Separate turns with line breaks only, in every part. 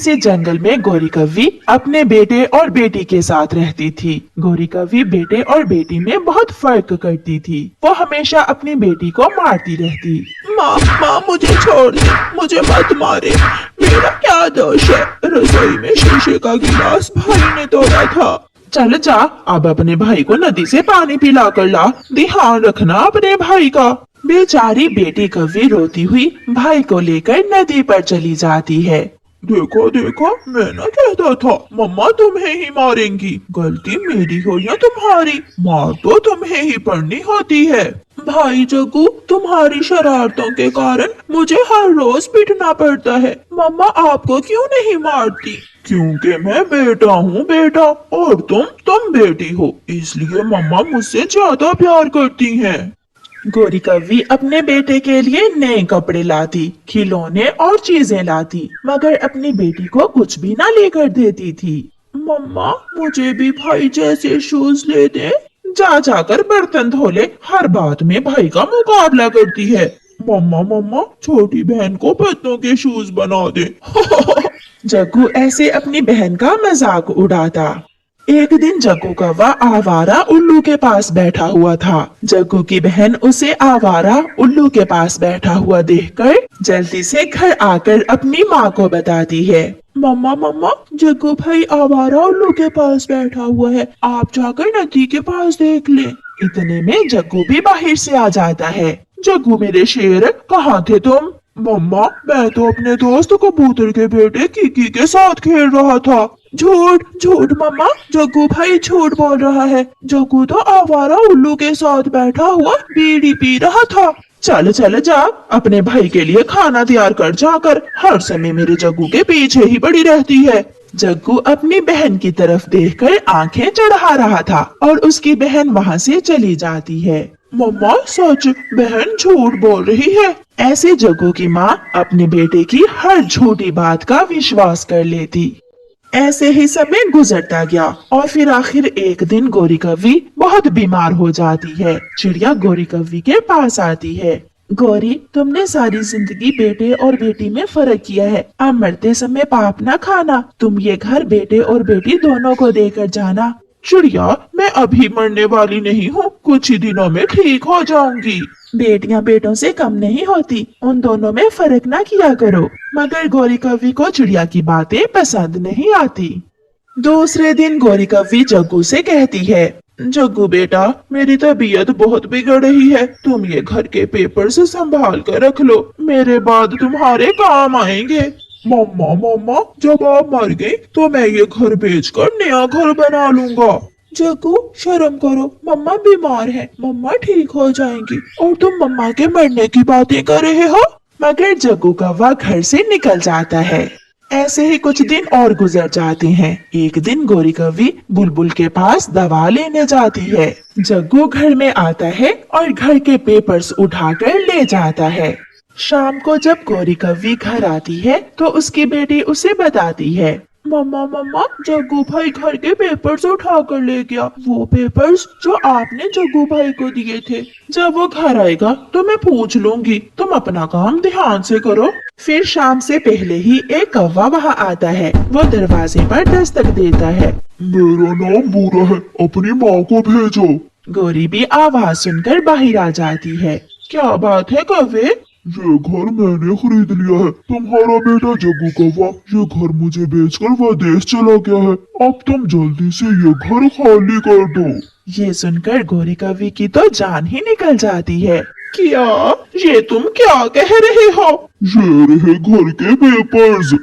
से जंगल में गोरी कव्वी अपने बेटे और बेटी के साथ रहती थी। गोरी कव्वी बेटे और बेटी में बहुत फर्क करती थी। वो हमेशा अपनी बेटी को मारती रहती।
माँ मुझे छोड़ दे, मुझे मत मारे, मेरा क्या दोष है? रसोई में शीशे का गिलास भाई ने तोड़ा था।
चल जा, अब अपने भाई को नदी से पानी पिला कर ला। ध्यान रखना अपने भाई का। बेचारी बेटी कव्वी रोती हुई भाई को लेकर नदी पर चली जाती है।
देखो देखो, मैं ना कहता था मम्मा तुम्हें ही मारेंगी। गलती मेरी हो या तुम्हारी, मार तो तुम्हें ही पड़नी होती है। भाई जग्गू, तुम्हारी शरारतों के कारण मुझे हर रोज पीटना पड़ता है। मम्मा आपको क्यों नहीं मारती? क्योंकि मैं बेटा हूँ बेटा, और तुम बेटी हो, इसलिए मम्मा मुझसे ज्यादा प्यार करती हैं।
गोरी कव्वी अपने बेटे के लिए नए कपड़े लाती, खिलौने और चीजें लाती, मगर अपनी बेटी को कुछ भी ना लेकर देती थी।
मम्मा मुझे भी भाई जैसे शूज ले दे।
जा जाकर बर्तन धो ले, हर बात में भाई का मुकाबला करती है।
मम्मा छोटी बहन को पत्तों के शूज बना दे।
जग्गू ऐसे अपनी बहन का मजाक उड़ाता। एक दिन जग्गू कौवा आवारा उल्लू के पास बैठा हुआ था। जग्गू की बहन उसे आवारा उल्लू के पास बैठा हुआ देखकर जल्दी से घर आकर अपनी माँ को बताती है।
मम्मा जग्गू भाई आवारा उल्लू के पास बैठा हुआ है, आप जाकर नदी के पास देख ले।
इतने में जग्गू भी बाहर से आ जाता है।
जग्गू मेरे शेर, कहाँ थे तुम? मम्मा मैं तो अपने दोस्त कबूतर के बेटे कीकी के साथ खेल रहा था। झूठ मम्मा, जग्गू भाई झूठ बोल रहा है। जग्गू तो आवारा उल्लू के साथ बैठा हुआ बीड़ी पी रहा था।
चल जा, अपने भाई के लिए खाना तैयार कर जाकर, हर समय मेरे जग्गू के पीछे ही पड़ी रहती है। जग्गू अपनी बहन की तरफ देखकर आंखें चढ़ा रहा था और उसकी बहन वहाँ से चली जाती है।
मम्मा सच, बहन झूठ बोल रही है।
ऐसे जग्गू की माँ अपने बेटे की हर झूठी बात का विश्वास कर लेती। ऐसे ही समय गुजरता गया और फिर आखिर एक दिन गोरी कव्वी बहुत बीमार हो जाती है। चिड़िया गोरी कव्वी के पास आती है। गोरी, तुमने सारी जिंदगी बेटे और बेटी में फर्क किया है, अब मरते समय पाप न खाना। तुम ये घर बेटे और बेटी दोनों को देकर जाना।
चिड़िया, मैं अभी मरने वाली नहीं हूँ, कुछ ही दिनों में ठीक हो जाऊंगी।
बेटियां बेटों से कम नहीं होती, उन दोनों में फर्क ना किया करो। मगर गोरी कव्वी को चिड़िया की बातें पसंद नहीं आती। दूसरे दिन गोरी कव्वी जग्गू से कहती है,
जग्गू बेटा, मेरी तबीयत बहुत बिगड़ रही है, तुम ये घर के पेपर से संभाल कर रख लो, मेरे बाद तुम्हारे काम आएंगे। मम्मा जब आप मर गई तो मैं ये घर बेचकर नया घर बना लूंगा। जग्गू शर्म करो, मम्मा बीमार है, मम्मा ठीक हो जाएंगी और तुम मम्मा के मरने की बातें कर रहे हो।
मगर जग्गू कौवा घर से निकल जाता है। ऐसे ही कुछ दिन और गुजर जाते हैं। एक दिन गोरी कव्वी बुलबुल के पास दवा लेने जाती है। जग्गू घर में आता है और घर के पेपर्स उठाकर ले जाता है। शाम को जब गोरी कव्वी घर आती है तो उसकी बेटी उसे बताती है,
मम्मा जग्गू भाई घर के पेपर्स उठा कर ले गया, वो पेपर्स जो आपने जग्गू भाई को दिए थे।
जब वो घर आएगा तो मैं पूछ लूंगी, तुम अपना काम ध्यान से करो। फिर शाम से पहले ही एक कौवा वहाँ आता है। वो दरवाजे पर दस्तक देता है।
मेरा नाम बूढ़ा है, अपनी माँ को भेजो।
गोरी भी आवाज सुनकर बाहर आ जाती है।
क्या बात है कौवे?
ये घर मैंने खरीद लिया है, तुम्हारा बेटा जग्गू कौवा ये घर मुझे बेचकर विदेश चला गया है, अब तुम जल्दी से ये घर खाली कर दो।
ये सुनकर गोरी कव्वी की तो जान ही निकल जाती है।
क्या? ये तुम क्या कह रहे हो?
ये रहे घर के पेपर्स।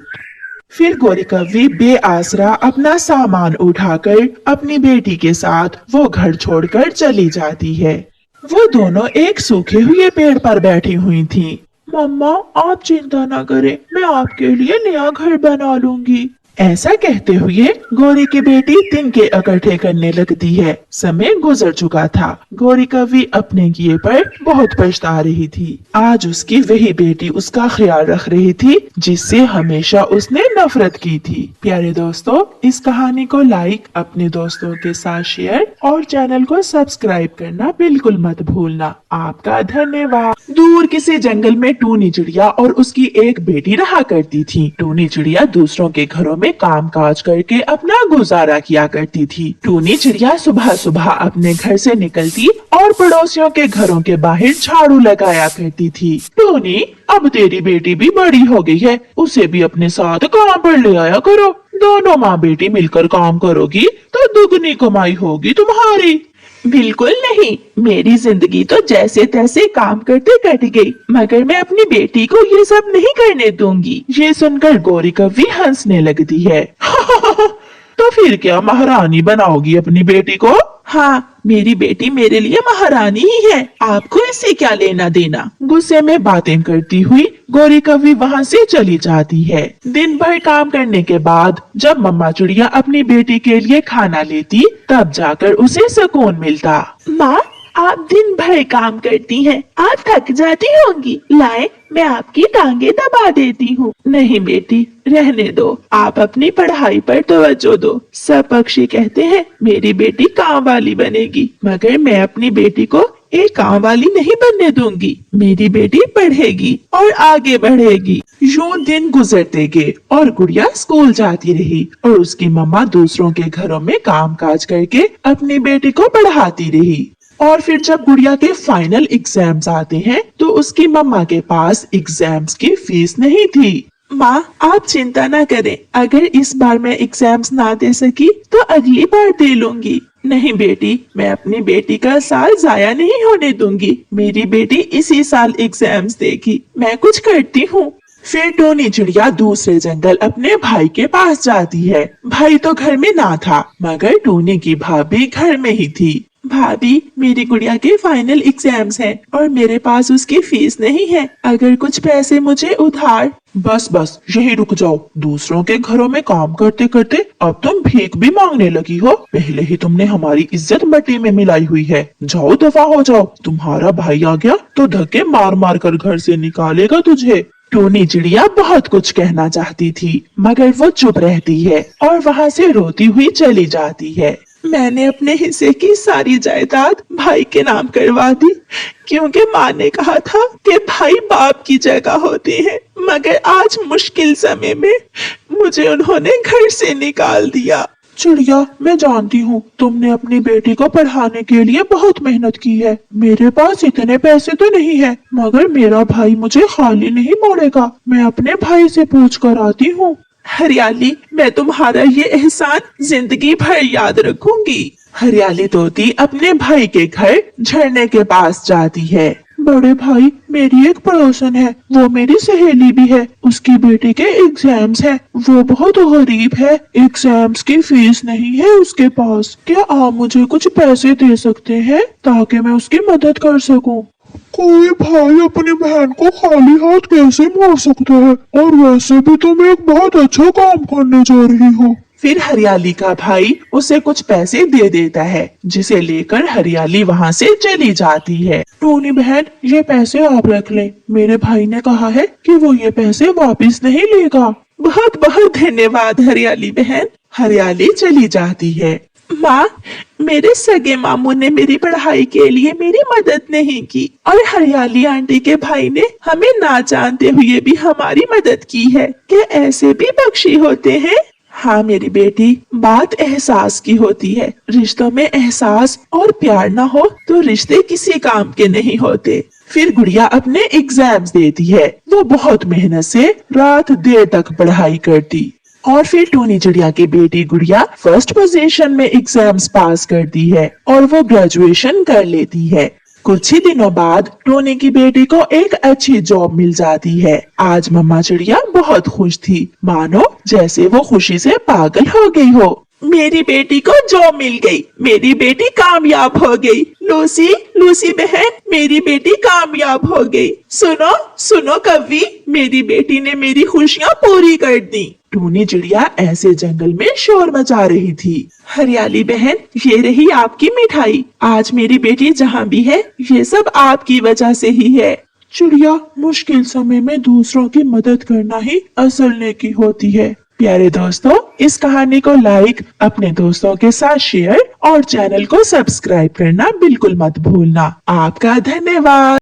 फिर गोरी कव्वी बेआसरा अपना सामान उठाकर अपनी बेटी के साथ वो घर छोड़कर चली जाती है। वो दोनों एक सूखे हुए पेड़ पर बैठी हुई थीं।
मम्मा आप चिंता न करें, मैं आपके लिए नया घर बना लूंगी।
ऐसा कहते हुए गोरी की बेटी तिनके इकट्ठे करने लगती है। समय गुजर चुका था। गोरी कव्वी अपने किए पर बहुत पछता रही थी। आज उसकी वही बेटी उसका ख्याल रख रही थी जिससे हमेशा उसने नफरत की थी। प्यारे दोस्तों, इस कहानी को लाइक, अपने दोस्तों के साथ शेयर और चैनल को सब्सक्राइब करना बिल्कुल मत भूलना। आपका धन्यवाद। दूर किसी जंगल में टूनी चिड़िया और उसकी एक बेटी रहा करती थी। टूनी चिड़िया दूसरों के घरों में काम काज करके अपना गुजारा किया करती थी। टूनी चिड़िया सुबह सुबह अपने घर से निकलती और पड़ोसियों के घरों के बाहर झाड़ू लगाया करती थी। टूनी, अब तेरी बेटी भी बड़ी हो गई है, उसे भी अपने साथ काम पर ले आया करो। दोनों माँ बेटी मिलकर काम करोगी तो दुगनी कमाई होगी तुम्हारी। बिल्कुल नहीं, मेरी जिंदगी तो जैसे तैसे काम करते कट गई, मगर मैं अपनी बेटी को ये सब नहीं करने दूंगी। ये सुनकर गोरी कव्वी हंसने लगती है। तो फिर क्या महारानी बनाओगी अपनी बेटी को? हाँ, मेरी बेटी मेरे लिए महारानी ही है, आपको इससे क्या लेना देना। गुस्से में बातें करती हुई गोरी कव्वी वहाँ से चली जाती है। दिन भर काम करने के बाद जब मम्मा चिड़िया अपनी बेटी के लिए खाना लेती, तब जाकर उसे सुकून मिलता। माँ, आप दिन भर काम करती हैं, आप थक जाती होंगी, लाए मैं आपकी टांगे दबा देती हूँ। नहीं बेटी, रहने दो, आप अपनी पढ़ाई पर तवज्जो दो। सब पक्षी कहते हैं मेरी बेटी काम वाली बनेगी, मगर मैं अपनी बेटी को एक काम वाली नहीं बनने दूंगी। मेरी बेटी पढ़ेगी और आगे बढ़ेगी। यूं दिन गुजरते गए और गुड़िया स्कूल जाती रही और उसकी मम्मा दूसरों के घरों में काम काज करके अपनी बेटी को पढ़ाती रही। और फिर जब गुड़िया के फाइनल एग्जाम्स आते हैं तो उसकी मम्मा के पास एग्जाम्स की फीस नहीं थी। माँ, आप चिंता न करें, अगर इस बार मैं एग्जाम्स ना दे सकी तो अगली बार दे लूंगी। नहीं बेटी, मैं अपनी बेटी का साल जाया नहीं होने दूंगी। मेरी बेटी इसी साल एग्जाम्स देगी, मैं कुछ करती हूँ। फिर टूनी चिड़िया दूसरे जंगल अपने भाई के पास जाती है। भाई तो घर में ना था, मगर टूनी की भाभी घर में ही थी। भाभी, मेरी गुड़िया के फाइनल एग्जाम्स हैं और मेरे पास उसकी फीस नहीं है, अगर कुछ पैसे मुझे उधार।
बस बस, यही रुक जाओ। दूसरों के घरों में काम करते करते अब तुम भीख भी मांगने लगी हो। पहले ही तुमने हमारी इज्जत मिट्टी में मिलाई हुई है। जाओ, दफा हो जाओ। तुम्हारा भाई आ गया तो धक्के मार मार कर घर से निकालेगा तुझे।
टूनी चिड़िया बहुत कुछ कहना चाहती थी, मगर वो चुप रहती है और वहाँ से रोती हुई चली जाती है। मैंने अपने हिस्से की सारी जायदाद भाई के नाम करवा दी, क्योंकि माँ ने कहा था कि भाई बाप की जगह होते हैं, मगर आज मुश्किल समय में मुझे उन्होंने घर से निकाल दिया।
चिड़िया, मैं जानती हूँ तुमने अपनी बेटी को पढ़ाने के लिए बहुत मेहनत की है। मेरे पास इतने पैसे तो नहीं है, मगर मेरा भाई मुझे खाली नहीं मोड़ेगा। मैं अपने भाई से पूछ कर आती हूँ।
हरियाली, मैं तुम्हारा ये एहसान जिंदगी भर याद रखूंगी। हरियाली तोती अपने भाई के घर झरने के पास जाती है।
बड़े भाई, मेरी एक पड़ोसन है, वो मेरी सहेली भी है। उसकी बेटी के एग्जाम्स हैं, वो बहुत गरीब है, एग्जाम्स की फीस नहीं है उसके पास। क्या आप मुझे कुछ पैसे दे सकते हैं ताकि मैं उसकी मदद कर सकूं? कोई भाई अपनी बहन को खाली हाथ कैसे मोड़ सकता है? और वैसे भी तुम एक बहुत अच्छा काम करने जा रही हो।
फिर हरियाली का भाई उसे कुछ पैसे दे देता है, जिसे लेकर हरियाली वहाँ से चली जाती है।
टूनी बहन, ये पैसे आप रख लें। मेरे भाई ने कहा है कि वो ये पैसे वापस नहीं लेगा।
बहुत बहुत धन्यवाद हरियाली बहन। हरियाली चली जाती है। माँ, मेरे सगे मामू ने मेरी पढ़ाई के लिए मेरी मदद नहीं की और हरियाली आंटी के भाई ने हमें ना जानते हुए भी हमारी मदद की है। क्या ऐसे भी पक्षी होते हैं? हाँ मेरी बेटी, बात एहसास की होती है। रिश्तों में एहसास और प्यार ना हो तो रिश्ते किसी काम के नहीं होते। फिर गुड़िया अपने एग्जाम्स देती है। वो बहुत मेहनत से रात देर तक पढ़ाई करती और फिर टूनी चिड़िया की बेटी गुड़िया फर्स्ट पोजीशन में एग्जाम्स पास करती है और वो ग्रेजुएशन कर लेती है। कुछ ही दिनों बाद टोनी की बेटी को एक अच्छी जॉब मिल जाती है। आज मम्मा चिड़िया बहुत खुश थी, मानो जैसे वो खुशी से पागल हो गई हो। मेरी बेटी को जॉब मिल गई, मेरी बेटी कामयाब हो गई। लूसी, लूसी बहन, मेरी बेटी कामयाब हो गई। सुनो सुनो कव्वी, मेरी बेटी ने मेरी खुशियाँ पूरी कर दी। टूनी चिड़िया ऐसे जंगल में शोर मचा रही थी। हरियाली बहन, ये रही आपकी मिठाई। आज मेरी बेटी जहाँ भी है, ये सब आपकी वजह से ही है।
चिड़िया, मुश्किल समय में दूसरों की मदद करना ही असल नेकी होती है।
प्यारे दोस्तों, इस कहानी को लाइक, अपने दोस्तों के साथ शेयर और चैनल को सब्सक्राइब करना बिल्कुल मत भूलना। आपका धन्यवाद।